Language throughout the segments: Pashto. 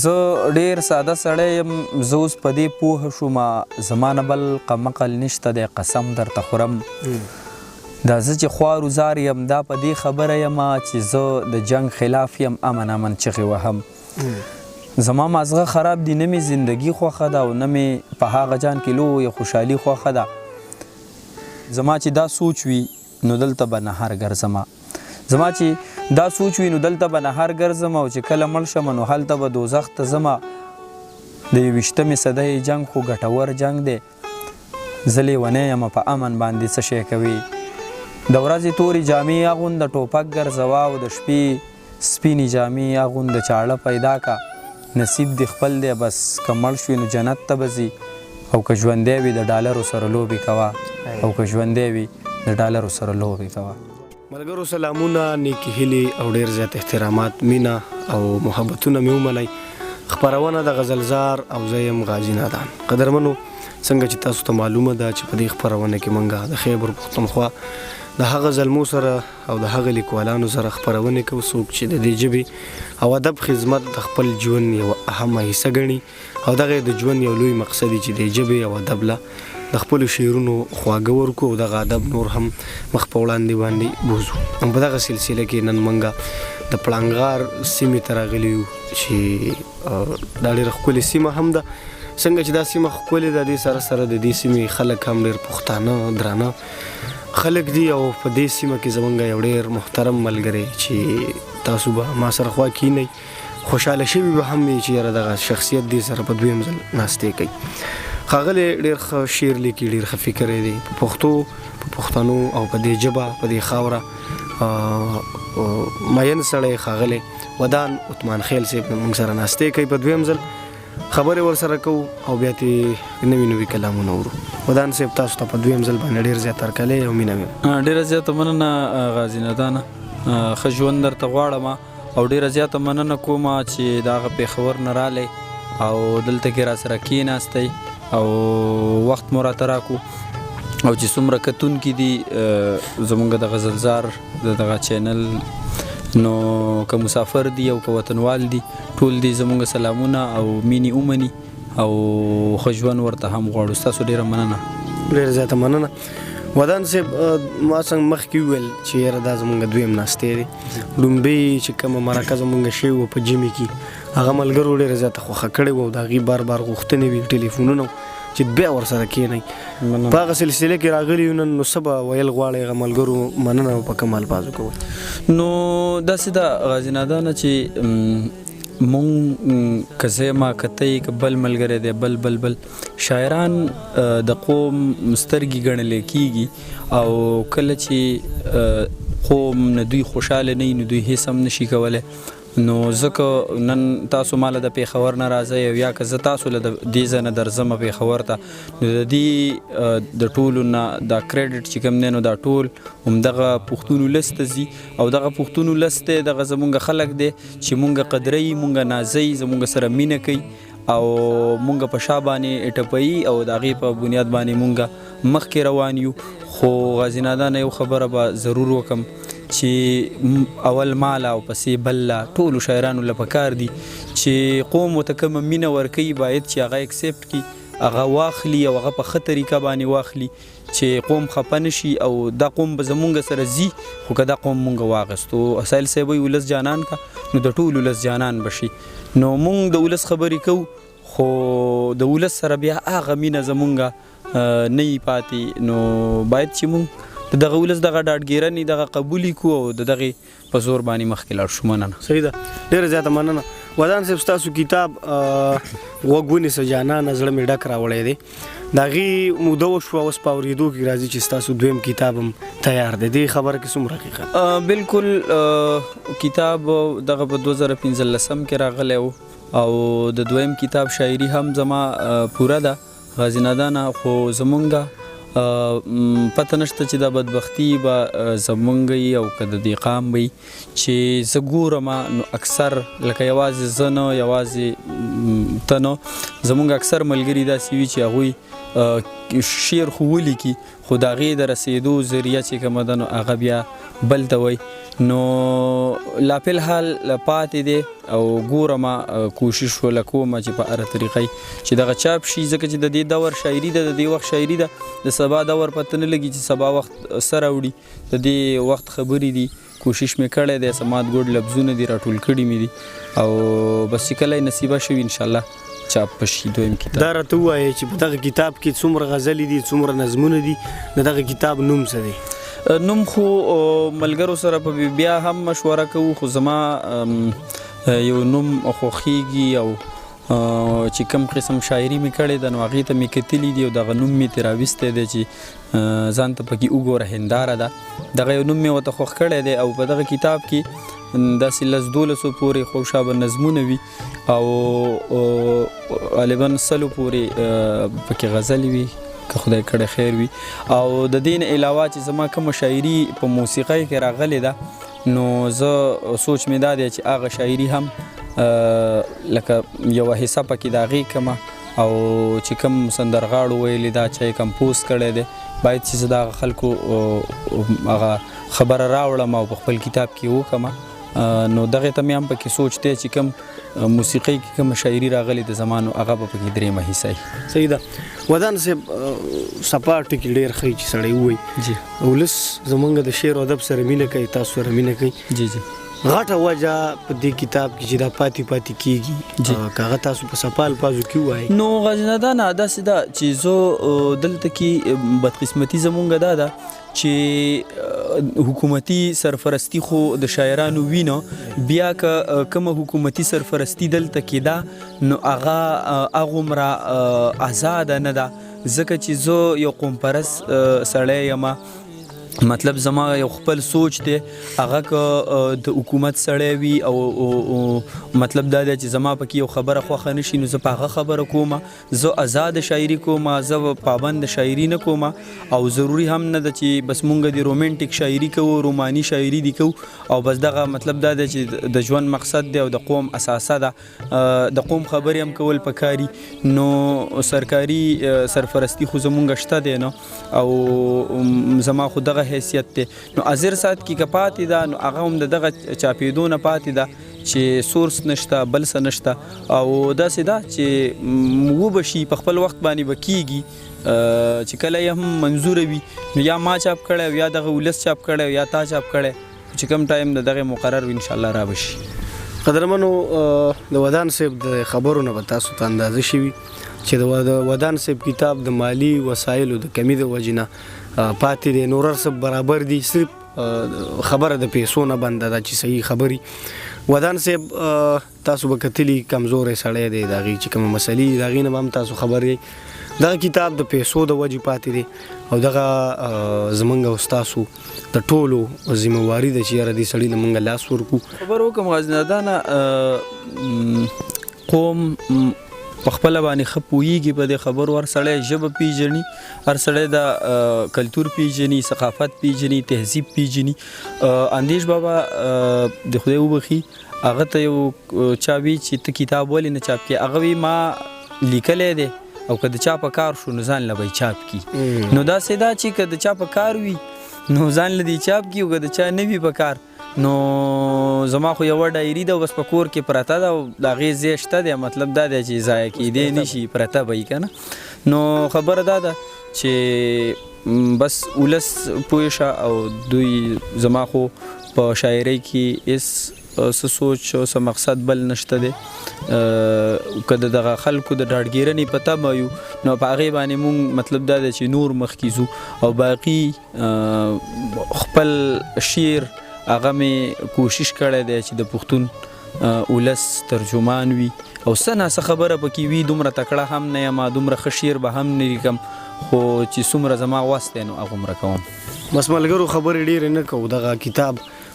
زه ډیر ساده سړی یم. زه اوس په دې پوهه شوم زما نه بل قمقل نشته دی، قسم درته خورم. دا زه چې خوار وزار یم دا په دې خبره یم چې زه د جنگ خلاف یم، امن چغې وهم. زما مازغه خراب دي، نه مې زندگی خوښه ده او نه مې په هغه جان کې لویه خوشحالي خوښه ده. زما چې دا سوچ وي نو دلته به نهار ګرځم، زما چې دا سوچ وي نو دلته به نهار ګرځم، او چې کله مړ شم نو هلته به دوزخ ته ځم. د 21مې صدۍ جنګ خو ګټور جنګ دی. زه لیونی یم په امن باندې څه شی کوي. د ورځې تورې جامې اغونده، ټوپک ګرځوه، او د شپې سپینې جامې اغونده. چاړه پیدا کا، نصیب دی خپل دی، بس که مړ شوي نو جنت ته به ځي، او که ژوندی وي د ډالرو سره لوبې کوه، او که ژوندی وي د ډالرو سره لوبې کوه. ملګرو سلامونه، نیکی هیلې او ډیر زیات احترامات، مینه او محبتونه مې ومنئ. خپرونه د غزلزار او زه یم غازي نادان. قدرمنو، څنګه چې تاسو ته معلومه ده چې په دې خپرونه کې موږ د خیبر پښتونخوا د هغه زلمو سره او د هغه لیکوالانو سره خپرونه کوو څوک چې د دې ژبې او ادب خدمت د خپل ژوند یوه اهمه حصه ګڼي، او دغه د ژوند یو لوی مقصد دی چې د ژبې او ادب له د خپلو شعرونو خواږه ورکړو او دغه ادب نور هم مخ په وړاندې باندې بوځو. په دغه سلسله کې نن موږ د پړانګار سیمې ته راغلي یو چې دا ډېره ښکلې سیمه هم ده. څنګه چې دا سیمه ښکلې ده، دې سره سره د دې سیمې خلک هم ډېر پښتانه درانه خلک دي، او په دې سیمه کې زمونږ یو ډېر محترم ملګری چې تاسو به ما سره خوا کینئ، خوشحاله شوي به هم وي چې یاره دغه شخصیت دې سره په دویم ځل ناستې کوي. ښاغلی ډېر ښه شعر لیکي، ډېر ښه فکر یې دی په پښتو، په پښتنو او په دې ژبه، په دې خاوره. مین سړی ښاغلی ودان عثمان خیل صاحب موږ سره ناستې کوي، په دویم ځل خبرې ورسره کوو او بیا ترې نوي نوي کلامونه ورو. ودان صاحب، تاسو ته په دویم ځل باندې ډېر زیات هرکلی او مینه مې. ډېره زیاته مننه غازي نادانه، ښه ژوند درته غواړم، او ډېره زیاته مننه کوم چې د هغه پېښور نه رالی او دلته کې را سره کېناستی او وخت مو راته راکو. او چې څومره کتونکي دي زمونږ د غزلزار د دغه چینل، نو که مسافر دي او که وطنوال دي، ټول دي زمونږ سلامونه او مینې ومني او ښه ژوند ورته هم غواړو. ستاسو ډېره مننه. ډېره زیاته مننه. ودان صاحب، ما څنګه مخکې وویل چې یاره دا زمونږ دویم ناستې دی. لومبۍ چې کومه مرکه زمونږ شوې وه په ژمي کې، هغه ملګرو ډېره زیاته خوښه کړې وه، او د هغې بار بار غوښتنې وي، ټلیفونونه چې بیا ورسره کښېنئ. په هغه سلسله کې راغلي یو نن، نو څه به ویل غواړئ هغه ملګرو؟ مننه په کوم الفاظو کوئ؟ نو داسې ده غازي نادانه چې مونږ که زه یم که ته یې که بل ملګری دی، بل شاعران د قوم سترګې ګڼلی کېږي، او کله چې قوم نه دوی خوشحاله نه وي نو دوی هېڅ هم نشي کولی. نو ځکه نن تاسو ماله د پېښور نه راځئ، او یا که زه تاسو له دې ځای نه درځم پېښور ته، نو د دې د ټولو نه دا کریډټ چې کوم دی نو دا ټول همدغه پښتون ولس ته ځي، او دغه پښتون ولس دی دغه زمونږ خلک دی چې مونږ قدروي، مونږ نازوي، زمونږ سره مینه کوي، او مونږ په شا باندې اټپوي، او د هغې په بنیاد باندې مونږ مخکې روان یو. خو غازي نادانه یو خبره به ضرور وکم چې اول ماله او پسې بله ټولو شاعرانو له پکار دي چې قوم ورته کومه مینه ورکوي باید چې هغه اکسپټ کړي، هغه واخلي او هغه په ښه طریقه باندې واخلي چې قوم خفه نشي، او دا قوم به زمونږ سره ځي. خو که دا قوم مونږ واغستو، اسایل صاحب وایي ولس جانان کا، نو د ټول ولس جانان بشي. نو مونږ د ولس خبرې کوو، خو د ولس سره بیا هغه مینه زمونږ نه وي پاتې. نو باید چې مونږ د دغه ولس دغه ډاډګیرنې دغه قبولي کړو او د دغې په زور باندې مخکې لاړ شو. مننه. صحیح ده، ډېره زیاته مننه. ودان صاحب، ستاسو کتاب غوږ ونیسه جانانه، زړه مې ډک راوړی دی. د هغې موده وشوه، اوس په اورېدو کې راځي چې ستاسو دویم کتاب هم تیار دی. دې خبره کې څومره حقیقت؟ بالکل، کتاب دغه په 2015 کې راغلی و، او د دویم کتاب شاعري هم زما پوره ده غازي نادانه. خو زمونږ پته نشته چې دا بدبختي به زمونږ وي او که د دې قام وي چې زه ګورم نو اکثر لکه یوازې زه نه، یوازې ته نه، زمونږ اکثر ملګري داسې وي چې هغوی شعر خو ولیکي خو د هغې د رسېدو ذریعه چې کومه ده نو هغه بیا بل ته وایي. نو لا فی الحال پاتې دی او ګورم کوشش وکوم چې په هره طریقه چې دغه چاپ شي، ځکه چې د دې دور شاعري ده، د دې وخت شاعري ده، د سبا دور پته نه لګي چې سبا وخت سره وړي، د دې وخت خبرې دي. کوشش مې کړی دی، سمات ګوډ لفظونه دي راټول کړي مې دي او بس چې کله نصیبه شوي انشاءالله چاپ پشي دویم کتاب. دا راته ووایې چې په دغه کتاب کې څومره غزلې دي، څومره نظمونه دي، د دغه کتاب نوم څه دی؟ نوم خو ملګرو سره په بیا هم مشوره کوو، خو زما یو نوم خوښیږي او چې کوم قسم شاعري مې کړې ده نو هغې ته مې کتلي دي او دغه نوم مې ترې راویستی دی چې ځان ته پکې وګوره هنداره ده، دغه یو نوم مې ورته خوښ کړی دی. او په دغه کتاب کې داسې 10-12 پورې خوشابه نظمونه وي او غالبا 100 پورې پکې غزلې وي که خدای کړی خیر وي. او د دې نه علاوه چې زما کومه شاعري په موسیقۍ کې راغلې ده نو زه سوچ مې دا دی چې هغه شاعري هم لکه یوه حصه پکې د هغې کومه او چې کوم سندرغاړو ویلي دا چا یې کمپوز کړی دی باید چې زه د هغه خلکو هغه خبره راوړم او په خپل کتاب کې وکړم. نو دغه ته مې هم پکې سوچ دی چې کوم موسیقۍ کې کوم شاعري راغلې د زمانو هغه به پکې درېیمه حصه وي. صحیح ده. ودان صاحب صفا ټکي ډېر ښایي چې سړی ووایي جی ولس زمونږ د شعر او ادب سره مینه کوي، تاسو سره مینه کوي. جی جی غټه وجه په دې کتاب کې چې دا پاتې کېږي که هغه تاسو په صفا الفاظو کې ووایي؟ نو غزنادانه داسې ده چې زه دلته کې بدقسمتي زمونږ دا ده چې حکومتي سرپرستی خو د شاعرانو وینو، بیا که کومه حکومتي سرپرستی دلته کې ده نو هغه هغومره آزاده نه ده، ځکه چې زه یو قوم پرست سړی یم، مطلب زما یو خپل سوچ دی، هغه که د حکومت سړی وي او مطلب دا دی چې زما پکې یو خبره خوښه نشي نو زه په هغه خبره کوم، زه آزاد شاعري کوم، زه پابند شاعري نه کوم او ضروري هم نه ده چې بس مونږ د رومانټیک شاعري کوو، روماني شاعري دی کوو او بس دغه مطلب دا دی چې د ژوند مقصد دی او د قوم اساسه ده، د قوم خبرې هم کول پکاري. نو سرکاري سرپرستی خو زمونږ شته دی نو او زما خو دغه حیثیت دی. نو ازر سات کې که پاتې ده نو هغه هم د دغه چاپېدو نه پاتې ده چې سورس نشته بل څه نشته او داسې ده چې وبه شي په خپل وخت باندې به کېږي چې کله یې هم منظوره وي نو یا ما چاپ کړی یا دغه ولس چاپ کړی یا تا چاپ کړی، چې کوم ټایم د دغه مقرر وي انشاءالله را به شي. قدرمنو د ودان صاحب د خبرو نه به تاسو ته اندازه شوي چې د ودان صاحب کتاب د مالی وسایلو د کمی د وجې نه پاتې دی، نور سب برابر دي، صرف خبره د پیسو نه بنده ده چې صحیح خبري. ودان صاحب تاسو به کتلي کمزوری سړی دی، د هغې چې کومه مسلې د هغې نه به هم تاسو خبر یې، دغه کتاب د پیسو د وجې پاتې دی او دغه زمونږ او ستاسو د ټولو ذمهواري ده چې یاره دې سړي له مونږ لاس ورکړو. خبر وکړم غزنادانه قوم په خپله باندې ښه پوهېږي په دې خبرو، هر سړی ژبه پیژني، هر سړی د کلتور پیژني، ثقافت پیژني، تهذیب پیژني. اندیش بابا د خدای وبخي هغه ته یو چا وي چې ته کتاب ولې نه چاپ کړې، هغه وی ما لیکلی دی او که د چا په کار شو نو ځان له به یې چاپ کړي. نو داسې دا چې که د چا په کار وي نو ځان له دې چاپ کړي او که د چا نه وي په کار نو زما خو یوه ډایري ده بس په کور کې پرته ده او د هغې ځای شته دی، مطلب دا دی چې ضایع کېدی نه شي، پرته به وي که نه. نو خبره دا ده چې بس ولس پوه شه او دوی زما خو په شاعرۍ کې هېڅ څه سوچ او څه مقصد بل نشته دی، که د دغه خلکو د ډاډګیرنې په تمه یو نو په هغې باندې مونږ مطلب دا دی چې نور مخکې ځو او باقي خپل شعر هغه مې کوشش کړی دی چې د پښتون ولس ترجمان وي او څه ناڅه خبره پکې وي، دومره تکړه هم نه یم، دومره ښه شعر به هم نه لیکم، خو چې څومره زما وس دی نو هغومره کوم. بس ملګرو خبرې ډېرې نه کوو، دغه کتاب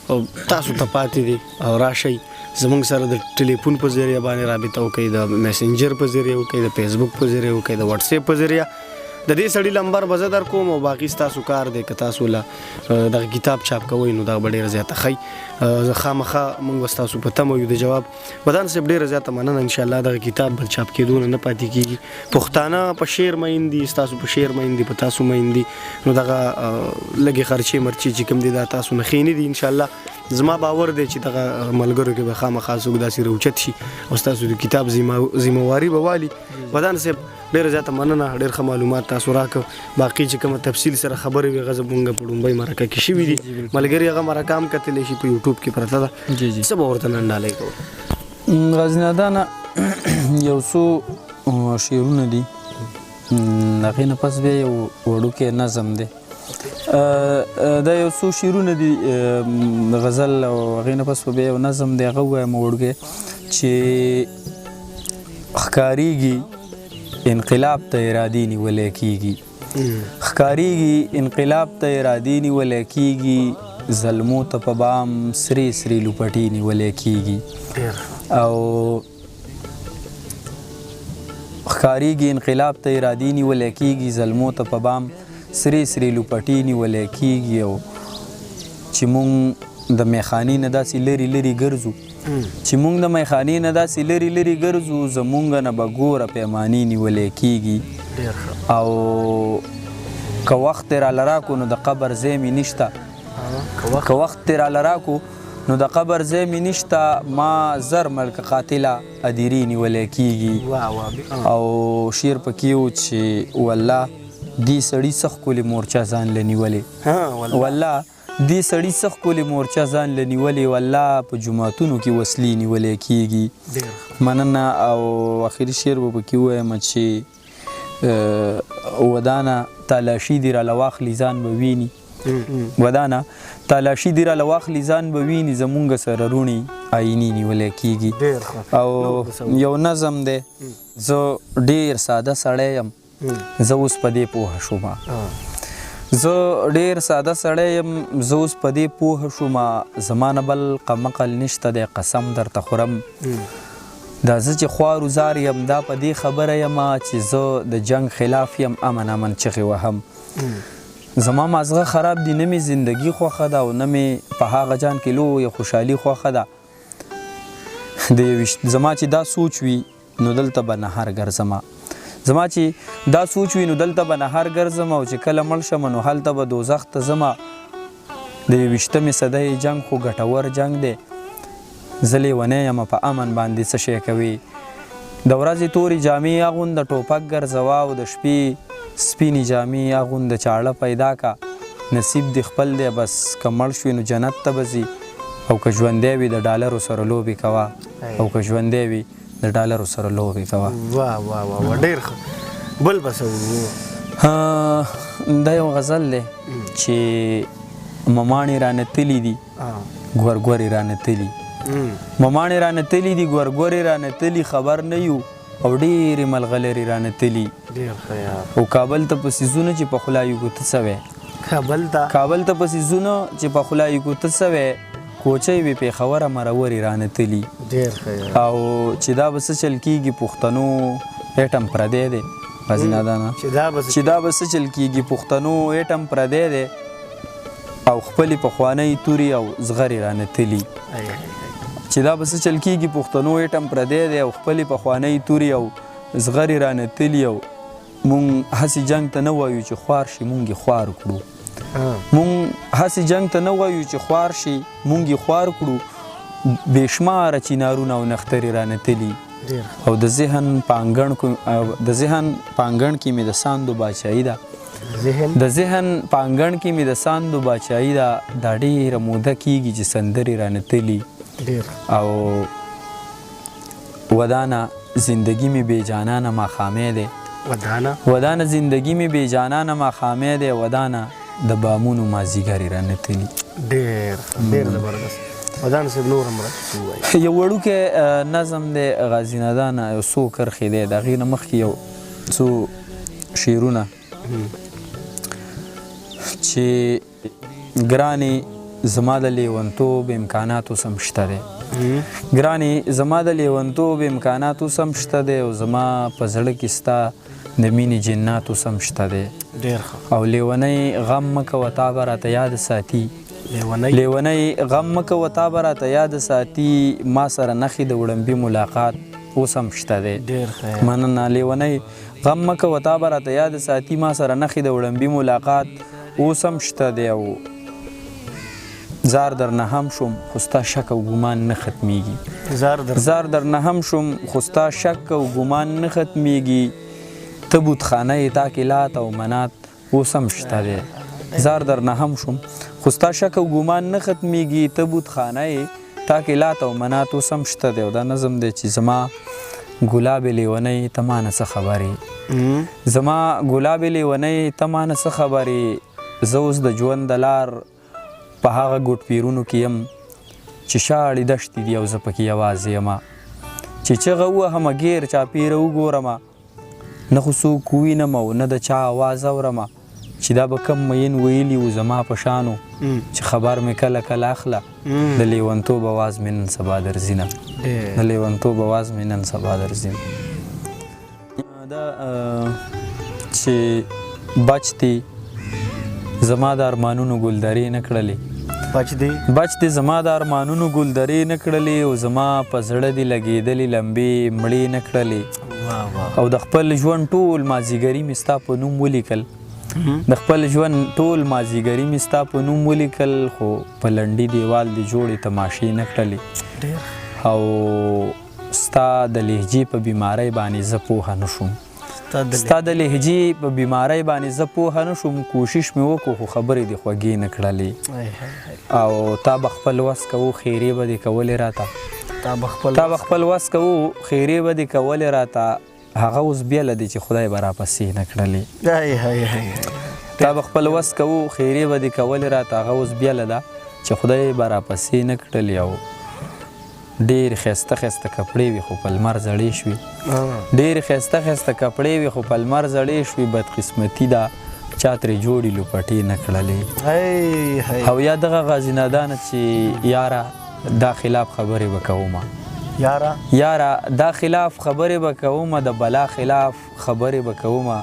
تاسو ته پاتې دی او راشئ زمونږ سره د ټلیفون په ذریعه باندې رابطه وکړئ، د میسنجر په ذریعه وکړئ، د فیسبوک په ذریعه وکړئ، د واتساپ په ذریعه د دې سړي نمبر به زه در کوم او باقي ستاسو کار دی که تاسو له دغه کتاب چاپ کوئ نو دغه به ډېره زیاته ښایي. زه خامخا موږ به ستاسو په تمه یو د جواب. ودان صاحب ډېره زیاته مننه. انشاءالله دغه کتاب بل چاپ کېدو نه پاتې کېږي. پښتانه په شعر مین دي، ستاسو په شعر مین دي، په تاسو مین دي، نو دغه لږې خرچې مرچې چې کوم دي دا تاسو نه ښې نه دي. انشاءالله زما باور دی چې دغه ملګرو کې به خامخا څوک داسې راوچت شي او ستاسو د کتاب ذمهواري به والي. ودان صاحب ډېره زیاته مننه، ډېر ښه معلومات تاسو راکړه. باقي چې کومه تفصیل سره خبرې وي هغه زمونږ په ړومبۍ مرکه کې شوي دي. ملګري هغه مرکه هم کتلی شي، په یوټیوب کې پرته ده. څه به ورته نن ډالۍ کوو؟ غازي نادانه یو څو شعرونه دي، هغې نه پس بیا یو وړوکی نظم دی. دا یو څو شعرونه دي غزل او هغې نه پس بیا یو نظم دی. هغه ووایم وړوکی چې ښکارېږي انقلاب ته ارادې نیولی کېږي، ښکارېږي انقلاب ته ارادې نیولی کېږي، ظلمو ته په بام سرې سرې لوپټې نیولی کېږي. او ښکارېږي انقلاب ته ارادې نیولی کېږي، ظلمو ته په بام سرې سرې لوپټې نیولی کېږي. او چې مونږ د میخانې نه داسې لرې لرې ګرځو، چې مونږ د میخانې نه داسې لرې لرې ګرځو، زمونږ نه به ګوره پیمانې نیولی کېږي. او که وخت یې راله راکو نو د قبر ځای مې نشته، که وخت یې راله راکو نو د قبر ځای مې نشته، ما زر ملکه قاتله ادیرې نیولی کېږي. او شعر پکې و چې والله دې سړي څه ښکلې مورچه ځان له نیولې، والله دې سړي څه ښکلې مورچه ځان له نیولې، والله په جوماتونو کې وسلې نیولی کېږي. مننه. او اخري شعر به پکې ووایم چې ودانه تالاشي دې راله واخلي ځان به ویني، ودانه تالاشي دې راله واخلي ځان به ویني، زمونږ سره روڼې آینې نیولی کېږي. او یو نظم دی. زه ډېر ساده سړی یم، زه اوس په دې پوهه شومه، زه ډېر ساده سړی یم، زه اوس په دې پوهه شومه، زما نه بل قمقل نشته دی قسم درته خورم. دا زه چې خوار وزار یم دا په دې خبره یم چې زه د جنگ خلاف یم، امن امن چغې وهم. زما مازغه خراب دي، نه مې زندګي خوښه ده او نه مې په هغه جان کې لویه خوشحالي خوښه ده. زما چې دا سوچ وي نو دلته به نهر ګرځمه، زما چې دا سوچ وي نو دلته به نهر ګرځم، او چې کله مړ شم نو هلته به دوزخ ته ځمه. د 21مې صدۍ جنګ خو ګټور جنګ دی، زه لیونی یم په امن باندې څه شی کوي. د ورځې تورې جامې اغونده ټوپک ګرځوه، او د شپې سپینې جامې اغونده چاړه پیدا کا. نصیب دې خپل دی بس، که مړ شوې نو جنت ته به ځي، او که ژوندی وي د ډالرو سره لوبې کوه، او که ژوندی وي د ډالرو سره لوبې کوه. واه واه واه ډېر ښه. بل به څه ووایو؟ دا یو غزل دی چې مماڼې رانه تلي دي، ګورګورې رانه تلي، مماڼې رانه تلي دي، ګورګورې رانه تلي، خبر نه یو او ډېرې ملغلرې رانه تلي. او کابل ته پسې ځونه چې په خوله یو ګوته سوی، کابل ته پسې ځونه چې په خوله یو ګوته سوی، کوچۍ وي پېښوره مرورې رانه تلي. او چې دا به څه چل کېږي پښتنو ایټم پردی دی. غازي نادانه چې دا به څه چل کېږي پښتنو ایټم پردی دی، او خپلې پخوانۍ تورې او زغرې رانه تلي. چې دا به څه چل کېږي پښتنو ایټم پردی دی، او خپلې پخوانۍ تورې او زغرې رانه تلي. او مونږ هسې جنګ ته نه وایو چې خوار شي، مونږ یې خوار کړو. مونږ هسې جنګ ته نه وایو چې خوار شي، مونږ یې خوار کړو. بېشماره چینارونه او نخترې رانه تلي. او د ذهن په انګڼ کې مې د ساندو باچایي ده، د ذهن په انګڼ کې مې د ساندو باچایي ده. دا ډېره موده کېږي چې سندرې رانه تلي. او ودانه زندگی مې بې جانانه ماښامی دی، ودانه زندگی مې بې جانانه ماښامی دی، ودانه د بامونو مازدیګرې رانه تلي. ډېر زبردست. ودانه صاحب نور هم ووایي. یو وړوکی نظم دی غازي نادانه، یو څو کرښې دی، د هغې نه مخکې یو څو شعرونه چې ګرانې زما د لیونتوب امکاناتو سم شته دی، ګرانې زما د لیونتوب امکاناتو سم شته دی، او زما په زړه کې ستا د مینې جنات اوس هم شته دی ډېر ښه. او لیونی غم مه کوه تا به راته یاد ساتي لیونی غم مه کوه تا به راته یاد ساتي ما سره نښې د وړمبي ملاقات اوس هم شته دی ډېر ښه. مننه. لیونی غم مه کوه تا به راته یاد ساتي ما سره نښې د وړمبي ملاقات اوس هم شته دی. او زار در نه هم شوم خو ستا شک او ګمان نه ختمیږي زار در نه هم شوم خو ستا شک او ګمان نه ختمیږي ته بتخانه یې تا کې لات او منات اوس هم شته دی. زار در نه هم شوم خو ستا شک او ګمان نه ختمیږي ته بتخانه یې تا کې لات او منات اوس هم شته دی. او دا نظم دی چې زما ګلاب لیونی ته ما نه څه خبرې زما ګلاب لیونی ته ما نه څه خبرې زه اوس د ژوند د لار په هغه ګوټ پیرونو کې یم چې شاړې دښتې دي او زه پکې یوازې یم چې چغه ووهمه ګیر چاپېره وګورمه نه خو څوک ووینم او نه د چا اواز اورمه چې دا به کم مین ویلي و زما په شانو چې خبر مې کله کله اخله د لیونتوب اواز مې نن سبا درځي نه د لیونتوب اواز مې نن سبا درځي نه. دا چې بچ دی زما د ارمانونو ګلدرې نه کړلې بچ دی زما د ارمانونو ګلدرې نه کړلې او زما په زړه دې لګېدلې لمبې مړې نه کړلې او د خپل ژوند ټول مازیګري مې ستا په نوم ولیکل د خپل ژوند ټول مازیګري مې ستا په نوم ولیکل خو په لنډي دیوال دې جوړې تماشې نه کړلې او ستا د لهجې په بیمارۍ باندې زه پوهه نه شوم ستا د لهجې په بیمارۍ باندې زه پوهه نه شوم کوشش مې وکړو خو خبرې دې خوږې نه کړلې او تا به خپل وس کوو خیرې به دې کولې راته تا به خپل وس کوو خیرې به دې کولې راته هغه اوس بیله دی چې خدای به راپسې نه کړلې تا به خپل وس کوو خیرې به دې کولې راته هغه اوس بیله ده چې خدای به راپسې نه کړلې او ډېر ښایسته ښایسته کپړې وي خو په لمر زړې شوي ډېر ښایسته ښایسته کپړې وي خو په لمر زړې شوي بدقسمتي ده چا ترې جوړې لوپټې نه کړلې او یا دغه غازي نادانه چې یاره دا خلاف خبرې به کومه یاره دا خلاف خبرې به کومه د بلا خلاف خبرې به کومه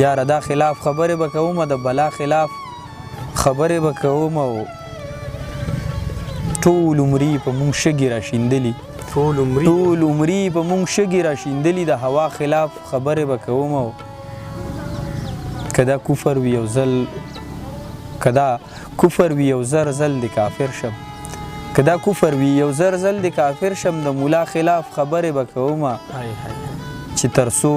یاره دا خلاف خبرې به کومه د بلا خلاف خبرې به کومه او ټول عمري په مونږ شګې راشیندلي ټول عمري په مونږ شګې راشیندلي د هوا خلاف خبرې به کوم او که دا کفر وي یو ځل که دا کفر وي یو زر ځل د کافر شم که دا کفر وي یو زر ځل د کافر شم د مولا خلاف خبرې به کوم چې تر څو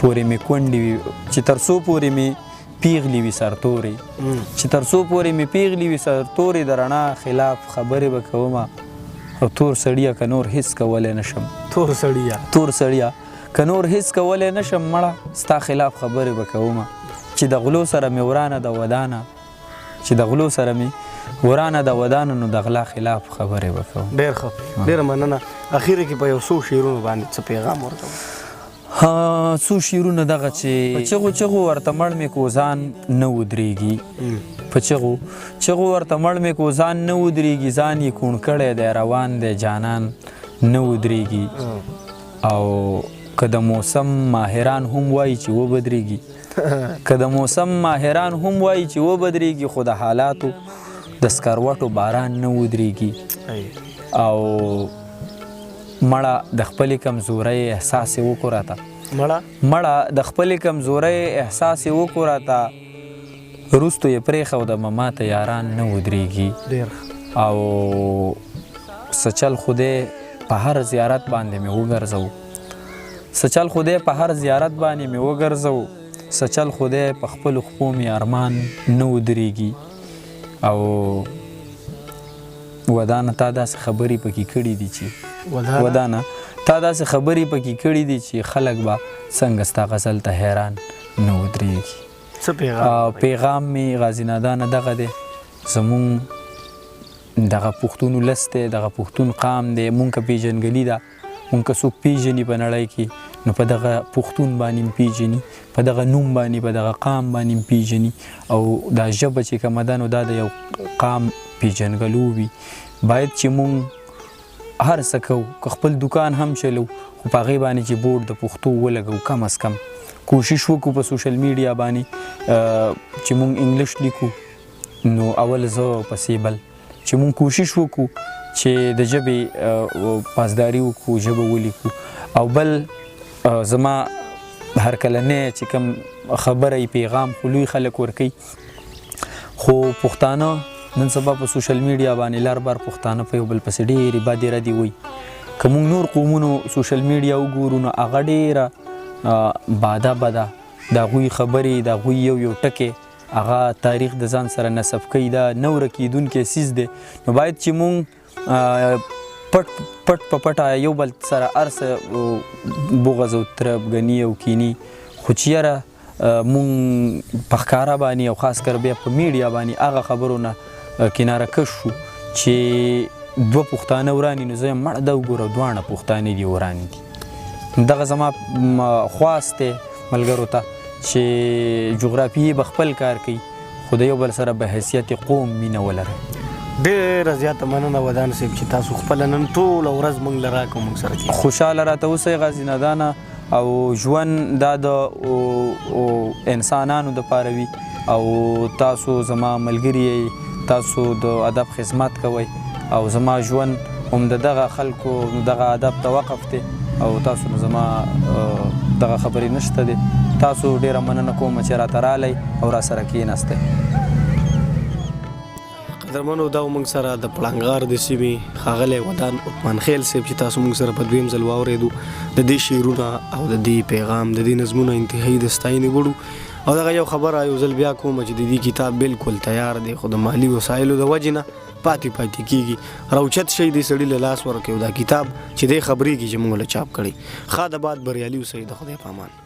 پورې مې کونډې وي چې تر څو پورې مې پیغلی وي سرتورې چې تر څو پورې مې پیغلی وي سرتورې د رڼا خلاف خبرې به کومه او تور سړیه که نور هېڅ کولی نشم تور سړیه که نور هېڅ کولی نشم مړه ستا خلاف خبرې به کومه چې د غلو سره مې ورانه د ودانه چې د غلو سره مې ورانه د ودانه نو د غلا خلاف خبرې به کوم. ډېر ښه ډېره مننه. اخیره کې په یو څو شعرونو باندې څه پیغام ورکوم؟ څو شعرونه دغه چې په چغو چغو ورته مړ مې کوزان نه ودرېږي په چغو ورته مړ مې کوزان نه ودرېږي ځان یې کوڼ کړی دی روان دی جانان نه ودرېږي او که د موسم ماهران هم وایي چې وبدرېږي که د موسم ماهران هم وایي چې وبدرېږي خو د حالاتو د سکروټو باران نه ودرېږي او مړه د خپلې کمزورۍ احساس یې وکړو راته مړه د خپلې کمزورۍ احساس یې وکړو راته وروستو یې پرېښوده مما ته یاران نه ودرېږي او سچل خدای په هر زیارت باندې مې وګرځو سچل خدای په هر زیارت باندې مې وګرځو سچل خدای په خپلو خپو مې ارمان نه ودرېږي او ودانه تا داسې خبرې پکې کړي دي چې ودانه تا داسې خبرې پکې کړي دي چې خلک به څنګه ستا غزل ته حیران نه ودرېږي. پیغام مې غازي نادانه دغه دی زمونږ دغه پښتون ولس دی دغه پښتون قام دی مونږ که پیژنګلي ده مونږ که څوک پیژني په نړۍ کې نو په دغه پښتون باندې هم پیژني په دغه نوم باندې په دغه قام باندې هم پیژني او دا ژبه چې کومه ده نو دا د یو قام پیژنګلو وي باید چې مونږ هر څه کوو که خپل دکان هم چلو خو په هغې باندې چې بورډ د پښتو ولګو کم از کم کوشش وکړو په سوشل میډیا باندې چې مونږ انګلیش لیکو نو اول زه پسې بل چې مونږ کوشش وکړو چې د ژبې پاسداري وکړو ژبه ولیکو او بل زما هر کلنی چې کوم خبره پیغام خو لوی خلک ورکوي خو پښتانه نن سبا په سوشل میډیا باندې لار بار پښتانه په یو بل پسې ډېرې بدې ردې وایي که موږ نور قومونو سوشل میډیا وګورو نو هغه ډېره باده د هغوی خبرې د هغوی یو ټکی هغه تاریخ د ځان سره نسب کوي دا نه ورکېدونکی څیز دی نو باید چې موږ پټ په پټه یو بل سره هر څه بغض او تربګني او کیني خو چې یاره مونږ په ښکاره باندې او خاص کر بیا په میډیا باندې هغه خبرو نه کناره کش شو چې دوه پښتانه وراني نو زه یم مړه ده وګوره دواړه پښتانه دي وراني دي دغه زما خواست دی ملګرو ته چې جغرافیې به خپل کار کوي خو د یو بل سره به حیثیت قوم مینه ولرئ ډېره زیاته مننه ودان صاحب چې تاسو خپله نن ټوله ورځ موږ له راکړه موږ سره کې خوشحاله راته اوسئ غازي نادانه او ژوند دا د انسانانو دپاره وي او تاسو زما ملګري تاسو د ادب خدمت کوئ او زما ژوند هم د دغه خلکو دغه ادب ته وقف دی او تاسو نو زما دغه خبرې نشته دی تاسو ډېره مننه کوم چې راته رالی او را سره کېناستئ قدرمنو دا موږ سره د پړانګار د سیمې ښاغلی ودان عثمان خیل صاحب چې تاسو موږ سره په دویم ځل واورېدو د دې شعرونه او د دې پیغام د دې نظمونه انتهایي د ستاینې وړو او دغه یو خبره یو ځل بیا کوم چې د دې کتاب بالکل تیار دی خو د مالي وسایلو د وجې نه پاتې کېږي راوچت شي دې سړي له لاس ورکوي دا کتاب چې دې خبرېږي چې موږ له چاپ کړی ښه د باد بریالي اوسئ د خدای په امان